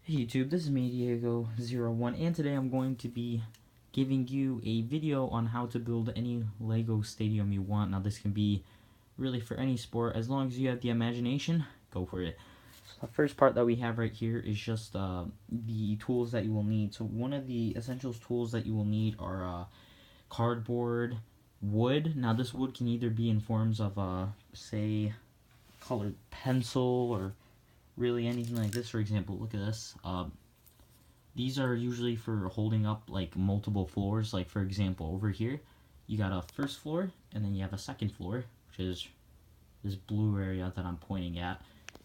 Hey YouTube, this is me, Diego01, and today I'm going to be giving you a video on how to build any Lego stadium you want. Now this can be really for any sport, as long as you have the imagination, go for it. So the first part that we have right here is just the tools that you will need. So one of the essentials tools that you will need are cardboard, wood. Now this wood can either be in forms of, say, colored pencil or really anything like this. For example, look at this. These are usually for holding up like multiple floors. Like for example, over here you got a first floor and then you have a second floor, which is this blue area that I'm pointing at.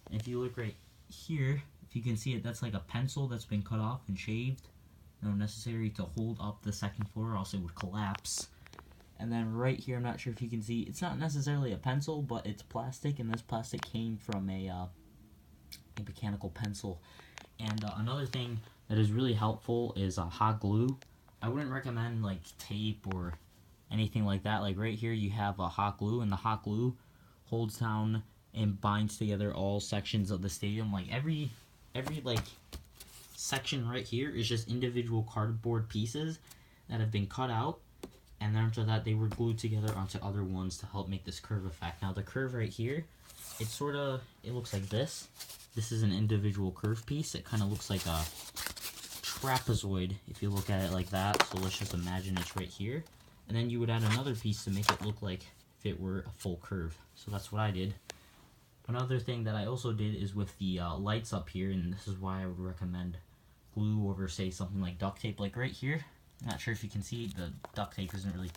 And if you look right here, if you can see it, that's like a pencil that's been cut off and shaved. No, necessary to hold up the second floor, or else it would collapse. And then right here, I'm not sure if you can see, it's not necessarily a pencil, but it's plastic, and this plastic came from a mechanical pencil. And another thing that is really helpful is hot glue. I wouldn't recommend like tape or anything like that. Like right here you have a hot glue, and the hot glue holds down and binds together all sections of the stadium. Like every like section right here is just individual cardboard pieces that have been cut out, and then after that they were glued together onto other ones to help make this curve effect. Now the curve right here, it looks like this. This is an individual curve piece. It kind of looks like a trapezoid if you look at it like that. So let's just imagine it's right here. And then you would add another piece to make it look like if it were a full curve. So that's what I did. Another thing that I also did is with the lights up here, and this is why I would recommend glue over, say, something like duct tape. Like right here, I'm not sure if you can see, the duct tape isn't really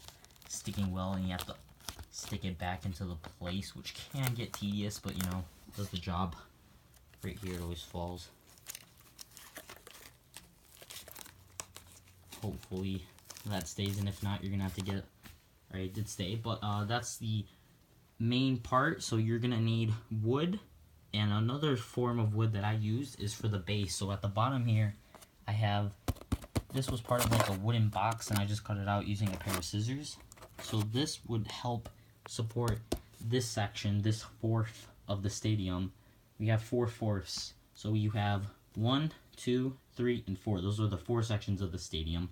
sticking well, and you have to stick it back into the place, which can get tedious, but you know, does the job. Right here it always falls. Hopefully that stays, and if not, you're gonna have to get it. Alright, it did stay, but that's the main part. So you're gonna need wood, and another form of wood that I used is for the base. So at the bottom here I have, this was part of like a wooden box, and I just cut it out using a pair of scissors. So this would help support this section, this fourth of the stadium. We have 4 fourths, so you have 1, 2, 3, and 4. Those are the 4 sections of the stadium.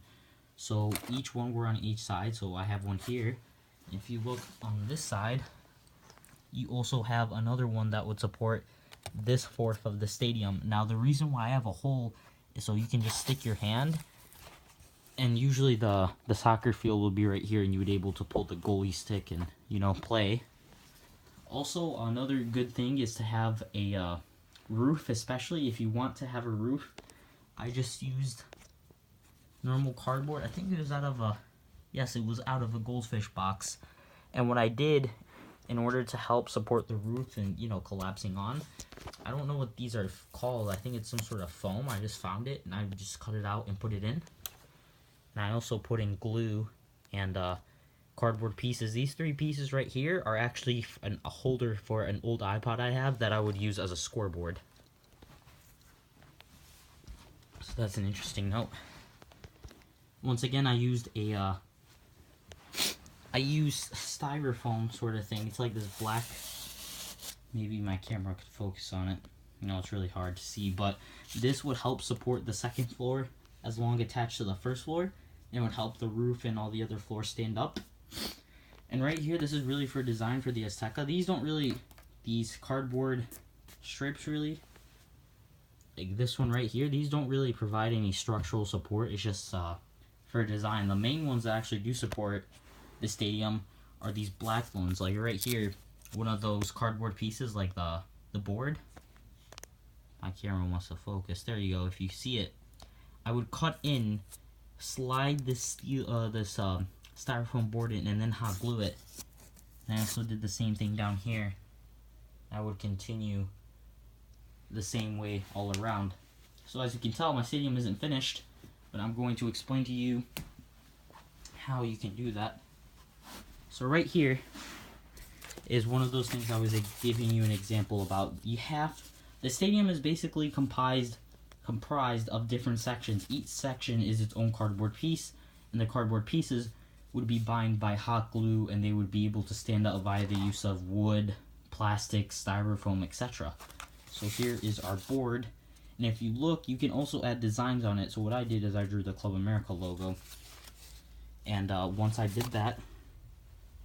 So each one were on each side, so I have one here. If you look on this side, you also have another one that would support this fourth of the stadium. Now the reason why I have a hole is so you can just stick your hand, and usually the soccer field will be right here, and you would be able to pull the goalie stick and, you know, play. Also, another good thing is to have a roof, especially if you want to have a roof. I just used normal cardboard. I think it was out of a, yes, it was out of a Goldfish box. And what I did, in order to help support the roof and, you know, collapsing on, I don't know what these are called. I think it's some sort of foam. I just found it, and I just cut it out and put it in. And I also put in glue and cardboard pieces. These 3 pieces right here are actually a holder for an old iPod I have that I would use as a scoreboard. So that's an interesting note. Once again, I used a styrofoam sort of thing. It's like this black, maybe my camera could focus on it. You know, it's really hard to see, but this would help support the second floor as long attached to the first floor. It would help the roof and all the other floors stand up. And right here, this is really for design for the Azteca. These don't really, these cardboard strips really, like this one right here, these don't really provide any structural support. It's just for design. The main ones that actually do support the stadium are these black ones. Like right here, one of those cardboard pieces, like the board. My camera wants to focus. There you go. If you see it, I would cut in, slide this styrofoam board in, and then hot glue it. And I also did the same thing down here. I would continue the same way all around. So as you can tell, my stadium isn't finished, but I'm going to explain to you how you can do that. So right here is one of those things I was giving you an example about. The stadium is basically comprised of different sections. Each section is its own cardboard piece, and the cardboard pieces would be bound by hot glue, and they would be able to stand up via the use of wood, plastic, styrofoam, etc. So here is our board, And if you look, you can also add designs on it. So what I did is I drew the Club America logo. And once I did that,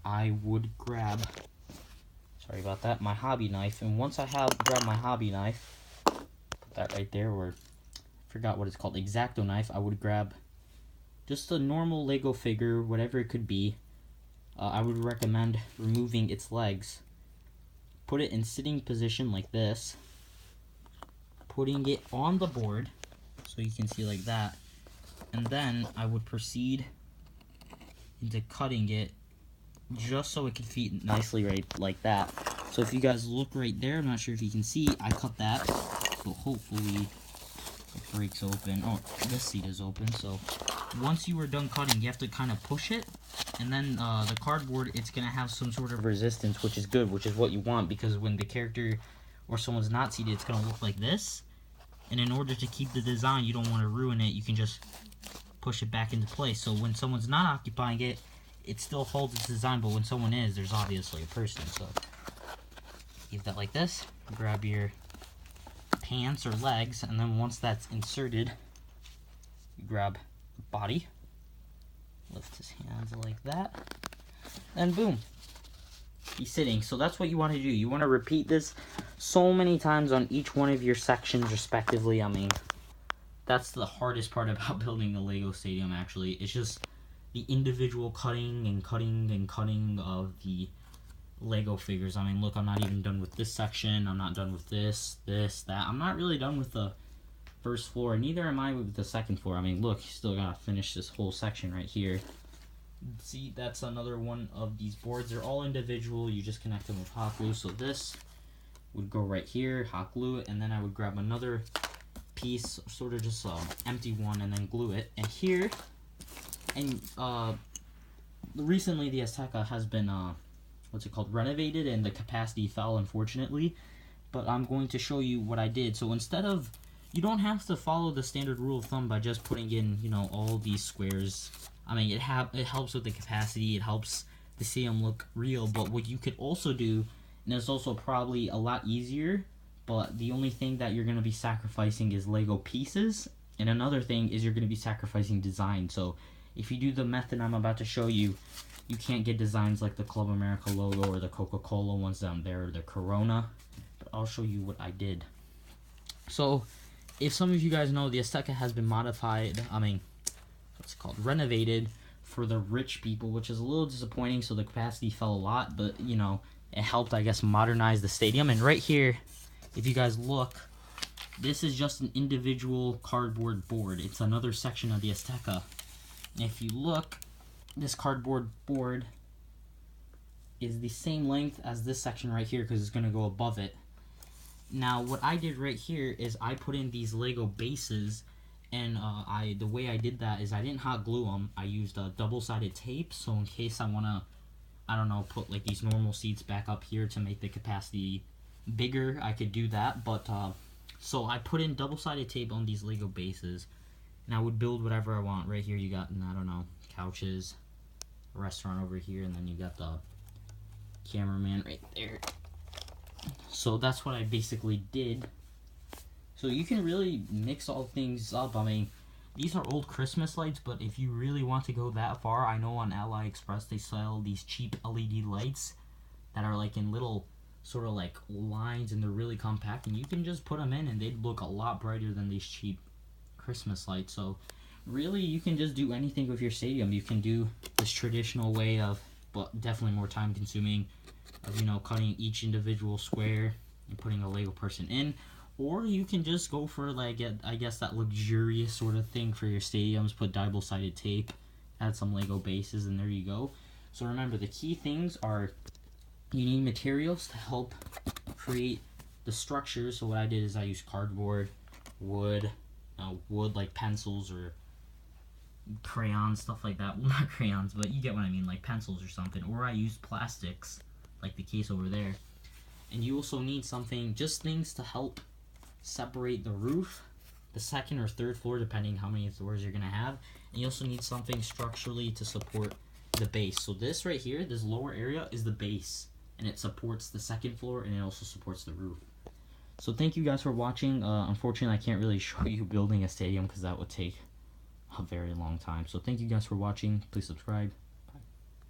I would grab, sorry about that, my hobby knife. And once I grabbed my hobby knife, put that right there, or I forgot what it's called, X-Acto knife, I would grab just a normal Lego figure, whatever it could be. I would recommend removing its legs. Put it in sitting position like this. Putting it on the board, so you can see like that. And then I would proceed into cutting it just so it can fit nicely right like that. So if you guys look right there, I'm not sure if you can see, I cut that. So hopefully it breaks open. Oh, this seat is open. So once you are done cutting, you have to kind of push it. And then the cardboard, it's going to have some sort of resistance, which is good, which is what you want, because when the character or someone's not seated, it's going to look like this. And in order to keep the design, you don't want to ruin it, you can just push it back into place. So when someone's not occupying it, it still holds its design, but when someone is, there's obviously a person. So leave that like this, grab your pants or legs, and then once that's inserted, you grab the body, lift his hands like that, and boom, he's sitting. So that's what you want to do. You want to repeat this so many times on each one of your sections respectively. I mean, that's the hardest part about building a Lego stadium, actually. It's just the individual cutting and cutting and cutting of the Lego figures. I mean, look, I'm not even done with this section. I'm not done with this, that. I'm not really done with the first floor, and neither am I with the second floor. I mean, look, you still gotta finish this whole section right here. See, that's another one of these boards. They're all individual. You just connect them with hot glue. So this would go right here, hot glue it, and then I would grab another piece, sort of just empty one, and then glue it. And here, and recently the Azteca has been renovated, and the capacity fell, unfortunately. But I'm going to show you what I did. So instead of, you don't have to follow the standard rule of thumb by just putting in, you know, all these squares. I mean, it helps with the capacity, it helps the stadium look real, but what you could also do, and it's also probably a lot easier, but the only thing that you're going to be sacrificing is Lego pieces, and another thing is you're going to be sacrificing design. So if you do the method I'm about to show you, you can't get designs like the Club America logo or the Coca-Cola ones down there, or the Corona, but I'll show you what I did. So if some of you guys know, the Azteca has been modified, I mean, what's it called, renovated for the rich people, which is a little disappointing. So the capacity fell a lot, but you know, it helped, I guess, modernize the stadium. And right here, if you guys look, this is just an individual cardboard board. It's another section of the Azteca. And if you look, this cardboard board is the same length as this section right here, because it's going to go above it. Now what I did right here is I put in these Lego bases, and the way I did that is I didn't hot glue them. I used double-sided tape, so in case I want to, I don't know, put like these normal seats back up here to make the capacity bigger, I could do that. But so I put in double-sided tape on these Lego bases, and I would build whatever I want. Right here you got, I don't know, couches, a restaurant over here, and then you got the cameraman right there. So that's what I basically did. So you can really mix all things up. I mean, these are old Christmas lights, but if you really want to go that far, I know on AliExpress they sell these cheap LED lights that are like in little sort of like lines, and they're really compact, and you can just put them in and they'd look a lot brighter than these cheap Christmas lights. So really, you can just do anything with your stadium. You can do this traditional way of, but definitely more time consuming, of, you know, cutting each individual square and putting a Lego person in. Or you can just go for, like, I guess that luxurious sort of thing for your stadiums. Put double-sided tape, add some Lego bases, and there you go. So remember, the key things are you need materials to help create the structure. So what I did is I used cardboard, wood like pencils or crayons, stuff like that. Well, not crayons, but you get what I mean, like pencils or something. Or I used plastics, like the case over there. And you also need something, just things to help separate the roof, the second or third floor, depending how many floors you're going to have. And you also need something structurally to support the base. So this right here, this lower area, is the base, and it supports the second floor, and it also supports the roof. So thank you guys for watching. Unfortunately, I can't really show you building a stadium because that would take a very long time. So thank you guys for watching. Please subscribe.